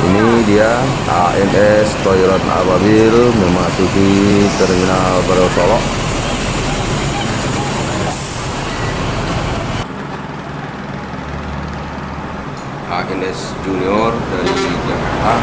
Ini dia ANS Toiron Ababil memasuki Terminal Baru Solo. ANS Junior dari Jakarta.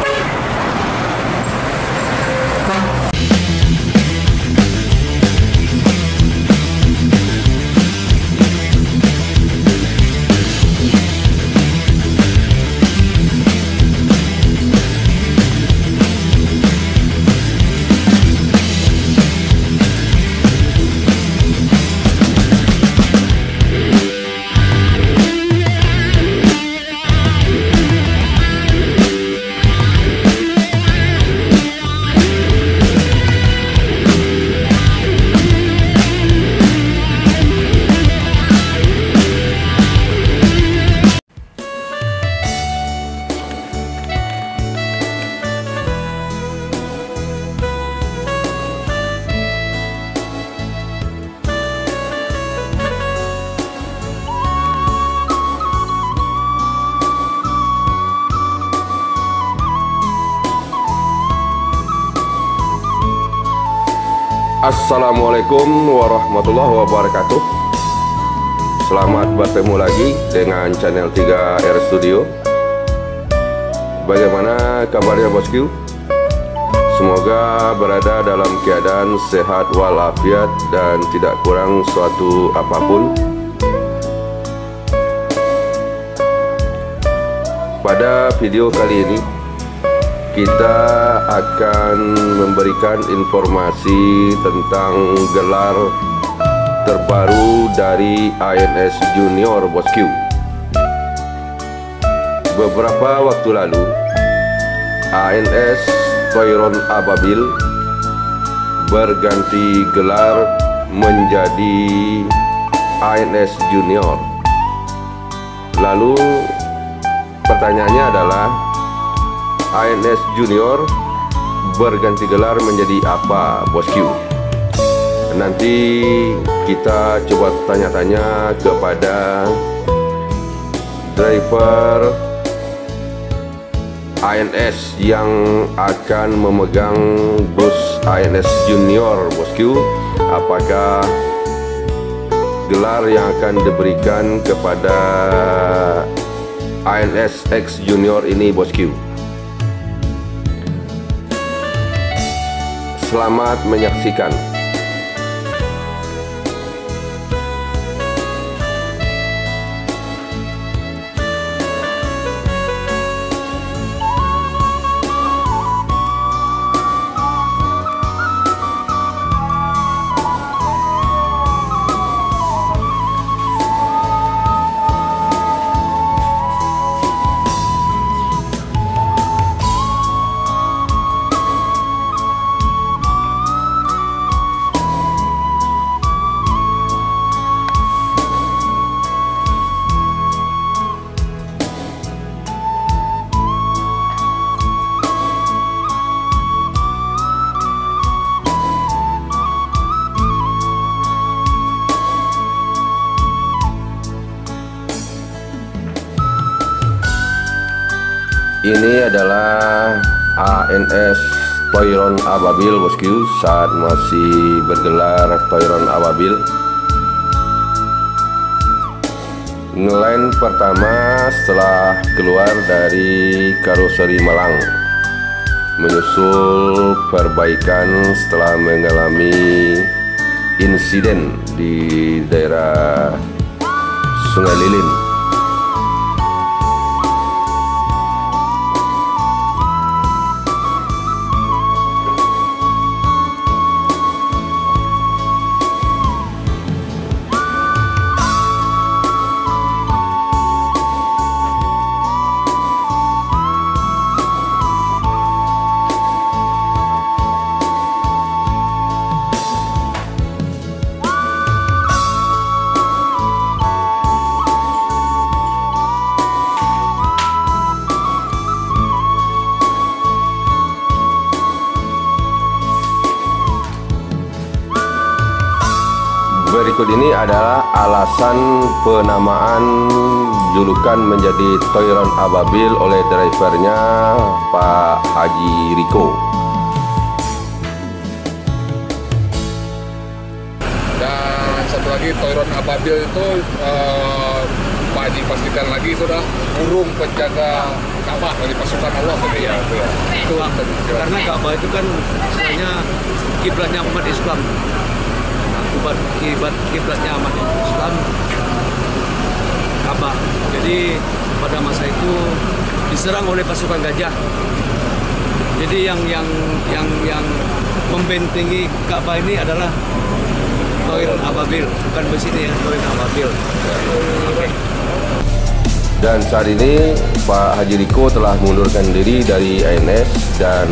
Assalamualaikum warahmatullahi wabarakatuh. Selamat bertemu lagi dengan channel 3R Studio. Bagaimana kabarnya bosku? Semoga berada dalam keadaan sehat walafiat dan tidak kurang suatu apapun. Pada video kali ini kita akan memberikan informasi tentang gelar terbaru dari ANS Junior bosku. Beberapa waktu lalu ANS Toiron Ababil berganti gelar menjadi ANS Junior. Lalu pertanyaannya adalah, ANS Junior berganti gelar menjadi apa bosku? Nanti kita coba tanya-tanya kepada driver ANS yang akan memegang bus ANS Junior bosku. Apakah gelar yang akan diberikan kepada ANS X Junior ini bosku? Selamat menyaksikan. Ini adalah ANS Toiron Ababil bosku saat masih bergelar Toiron Ababil. Ngeline pertama setelah keluar dari karoseri Malang, menyusul perbaikan setelah mengalami insiden di daerah Sungai Lilin. berikut ini adalah alasan penamaan julukan menjadi Toiron Ababil oleh drivernya Pak Haji Riko. Dan satu lagi Toiron Ababil itu Pak Haji pastikan lagi itu dah burung penjaga Ka'bah dari pasukan Allah tadi ya. Itu karena Ka'bah itu kan istilahnya kiblatnya umat Islam. Kiblatnya umat Islam Ka'bah. Jadi pada masa itu diserang oleh pasukan gajah. Jadi yang membentengi Ka'bah ini adalah Toiron Ababil, bukan besi ini ya, Toiron Ababil. Dan saat ini Pak Haji Riko telah mengundurkan diri dari ANS dan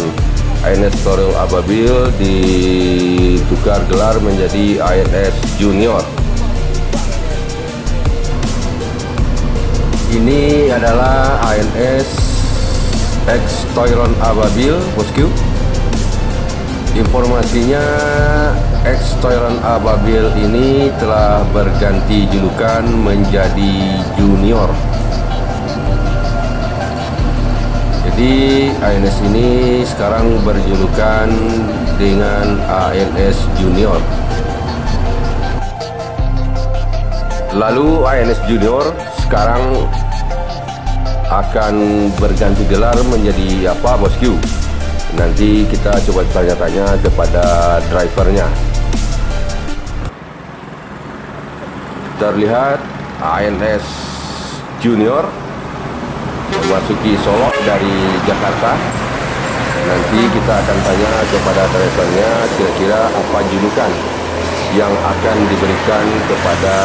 ANS Toiron Ababil ditukar gelar menjadi ANS Junior. Ini adalah ANS X Toiron Ababil, bosku. Informasinya X Toiron Ababil ini telah berganti julukan menjadi Junior. Jadi ANS ini sekarang berjulukan dengan ANS Junior. Lalu ANS Junior sekarang akan berganti gelar menjadi apa, bosku? Nanti kita coba tanya-tanya kepada drivernya. Terlihat ANS Junior memasuki Solo dari Jakarta. Nanti kita akan tanya kepada drivernya kira-kira apa julukan yang akan diberikan kepada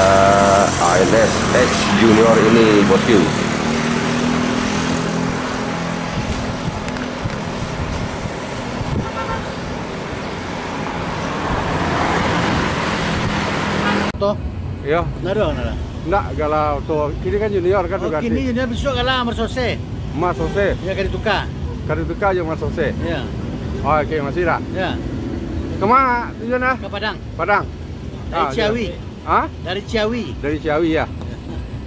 ANS X Junior ini, bosku. Toh? Iya. Nada. Enggak, galau tuh. Ini kan junior kan juga. Kini junior besok kalah Mas Jose. Mas Jose. Ya kan ditukar. Kali tukar aja Mas Jose. Ya. Oh, oke, masih dah. Ya. Kemana tujuannya? Ke Padang. Padang. Dari Ciawi. Hah? Dari Ciawi. Dari Ciawi ya.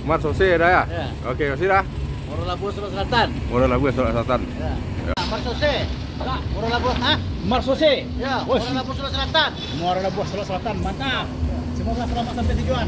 Mas Jose dah ya. Ya. Oke, masih dah. Moro Labuh Sulawesi Selatan. Moro Labuh Sulawesi Selatan. Ya. Mas Jose. Kak, Moro Labuh, ha? Mars Jose. Ya, Moro Labuh Sulawesi Selatan. Muara Labuh Sulawesi Selatan. Mantap. Semoga selamat sampai tujuan.